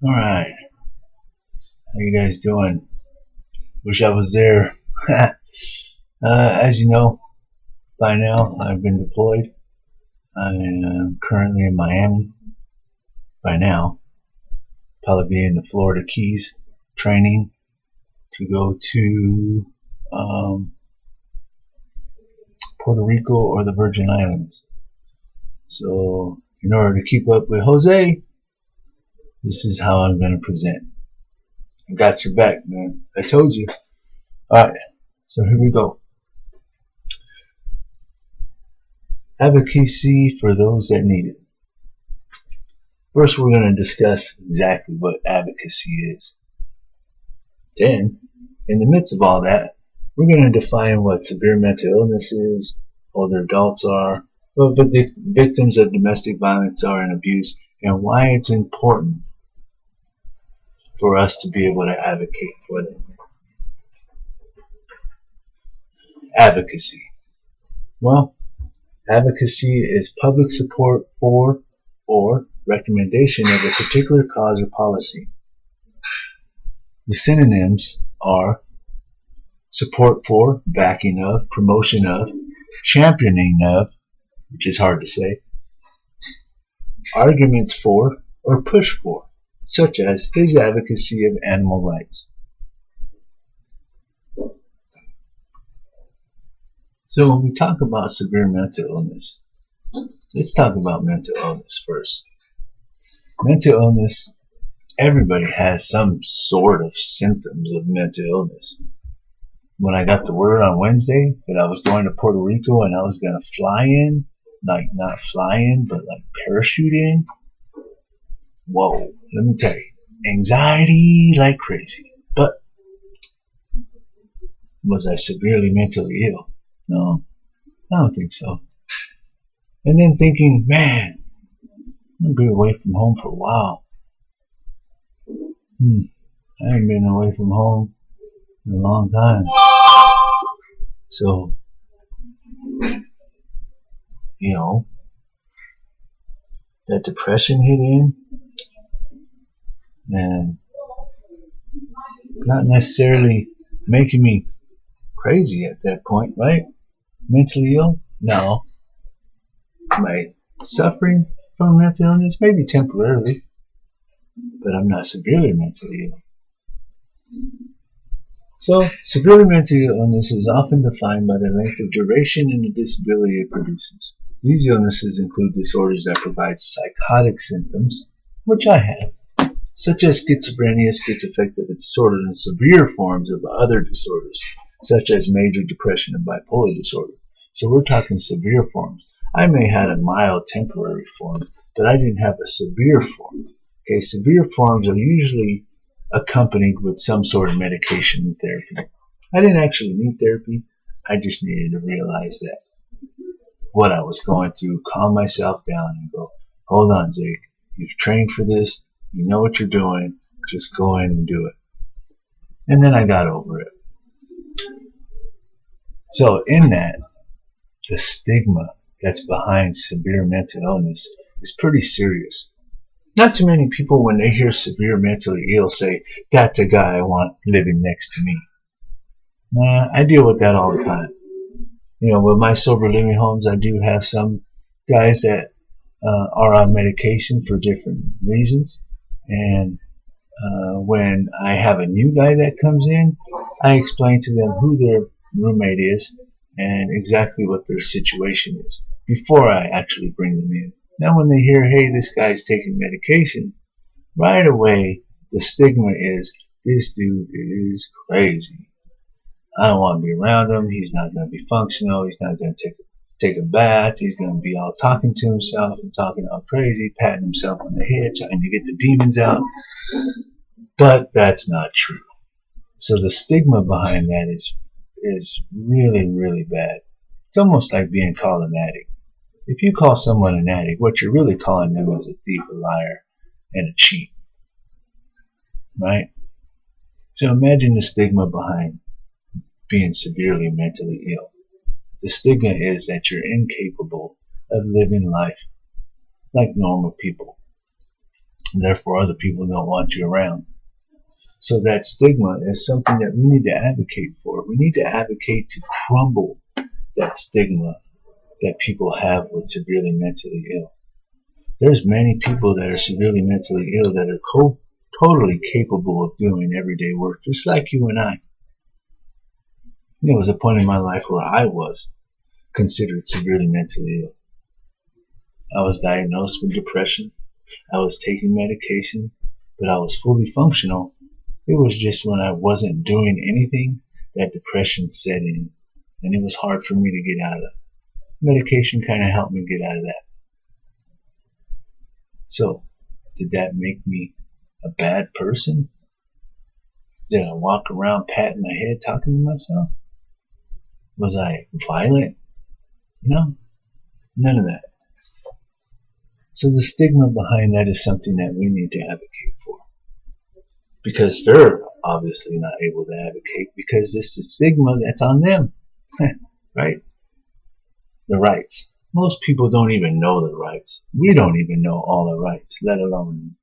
All right, how you guys doing? Wish I was there. As you know by now, I've been deployed. I am currently in Miami by now. Probably be in the Florida Keys training to go to um, Puerto Rico or the Virgin Islands. So, in order to keep up with Jose, this is how I'm going to present. I got your back, man. I told you. All right, so here we go. Advocacy for those that need it. First, we're going to discuss exactly what advocacy is. Then, in the midst of all that, we're going to define what severe mental illness is, older adults are, what victims of domestic violence are and abuse, and why it's important for us to be able to advocate for them. Advocacy. Well, advocacy is public support for or recommendation of a particular cause or policy. The synonyms are support for, backing of, promotion of, championing of, which is hard to say, arguments for, or push for, such as his advocacy of animal rights. So when we talk about severe mental illness, let's talk about mental illness first. Mental illness, everybody has some sort of symptoms of mental illness. When I got the word on Wednesday that I was going to Puerto Rico and I was going to fly in, like not fly in, but like parachute in, whoa, let me tell you, anxiety like crazy. But was I severely mentally ill? No, I don't think so. And then thinking, man, I'm going to be away from home for a while. I haven't been away from home in a long time. So, that depression hit in, and not necessarily making me crazy at that point, right? Mentally ill? No. Am I suffering from mental illness? Maybe temporarily, but I'm not severely mentally ill. So, severely mental illness is often defined by the length of duration and the disability it produces. These illnesses include disorders that provide psychotic symptoms, which I have, such as schizophrenia, schizoaffective disorder, and severe forms of other disorders, such as major depression and bipolar disorder. So we're talking severe forms. I may have had a mild temporary form, but I didn't have a severe form. Okay, severe forms are usually accompanied with some sort of medication and therapy. I didn't actually need therapy. I just needed to realize that what I was going through, calm myself down and go, hold on, Zeke, you've trained for this, you know what you're doing, just go in and do it. And then I got over it. So in that, the stigma that's behind severe mental illness is pretty serious. Not too many people, when they hear severe mentally ill, say, that's a guy I want living next to me. Nah, I deal with that all the time. With my sober living homes, I do have some guys that are on medication for different reasons. And when I have a new guy that comes in, I explain to them who their roommate is and exactly what their situation is before I actually bring them in. Now when they hear, hey, this guy's taking medication, right away the stigma is, this dude is crazy. I don't want to be around him. He's not going to be functional. He's not going to take a bath. He's going to be all talking to himself and talking all crazy, patting himself on the head, trying to get the demons out. But that's not true. So the stigma behind that is really, really bad. It's almost like being called an addict. If you call someone an addict, what you're really calling them is a thief, a liar, and a cheat. Right? So imagine the stigma behind being severely mentally ill. The stigma is that you're incapable of living life like normal people. and therefore other people don't want you around. So that stigma is something that we need to advocate for. We need to advocate to crumble that stigma that people have with severely mentally ill. There's many people that are severely mentally ill that are totally capable of doing everyday work, just like you and I. There was a point in my life where I was considered severely mentally ill. I was diagnosed with depression. I was taking medication, but I was fully functional. It was just when I wasn't doing anything that depression set in, and it was hard for me to get out of. Medication kind of helped me get out of that. So, did that make me a bad person? Did I walk around patting my head talking to myself? Was I violent? No, none of that. So the stigma behind that is something that we need to advocate for. Because they're obviously not able to advocate because it's the stigma that's on them. Right? The rights. Most people don't even know the rights. We don't even know all the rights, let alone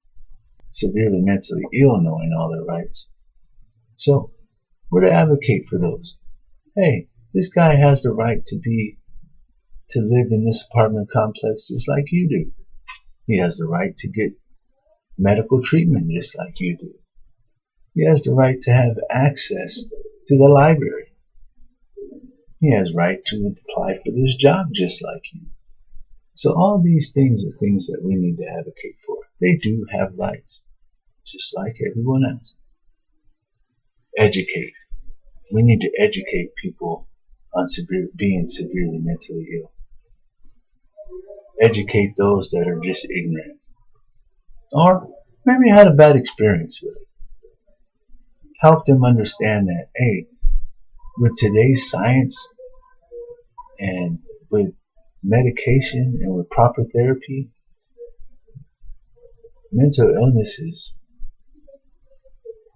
severely mentally ill knowing all their rights. So we're to advocate for those. Hey, this guy has the right to live in this apartment complex just like you do. He has the right to get medical treatment just like you do. He has the right to have access to the library. He has right to apply for this job just like you. So all these things are things that we need to advocate for. They do have rights, just like everyone else. Educate. We need to educate people on being severely mentally ill. Educate those that are just ignorant, or maybe had a bad experience with it. Help them understand that, hey, with today's science and with medication and with proper therapy, mental illness is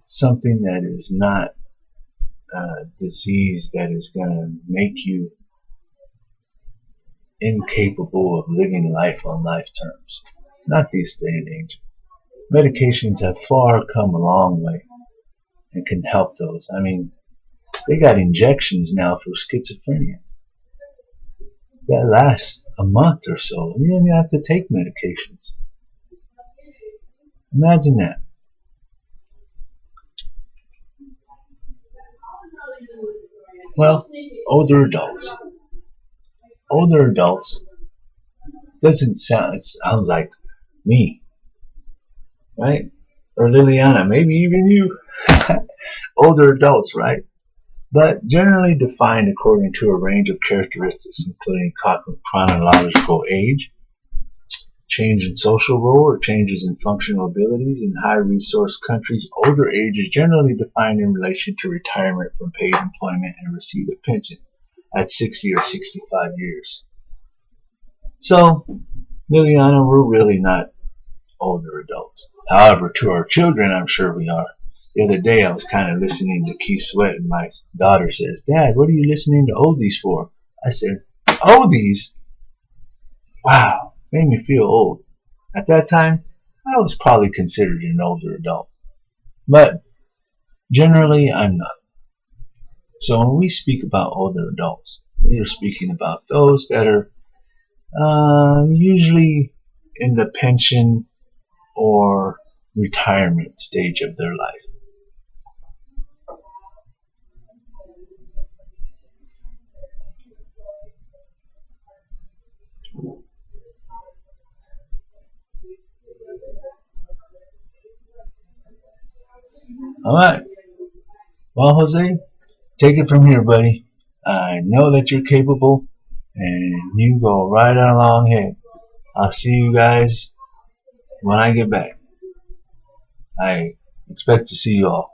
something that is not a disease that is going to make you incapable of living life on life terms. Not these day and age. Medications have far come a long way and can help those. I mean, they got injections now for schizophrenia that last a month or so. You don't even have to take medications. Imagine that. Well, older adults. Older adults doesn't sound, it sounds like me, right? Or Liliana, maybe even you. Older adults, right? But generally defined according to a range of characteristics, including chronological age, change in social role, or changes in functional abilities. In high-resource countries, older age is generally defined in relation to retirement from paid employment and receipt of pension at 60 or 65 years. So, Liliana, we're really not older adults. However, to our children, I'm sure we are. The other day, I was kind of listening to Keith Sweat, and my daughter says, "Dad, what are you listening to oldies for?" I said, "Oldies? Wow, made me feel old." At that time, I was probably considered an older adult. But generally, I'm not. So when we speak about older adults, we are speaking about those that are usually in the pension or retirement stage of their life. All right. Well, Jose, take it from here, buddy. I know that you're capable, and you go right on along ahead. I'll see you guys when I get back. I expect to see you all.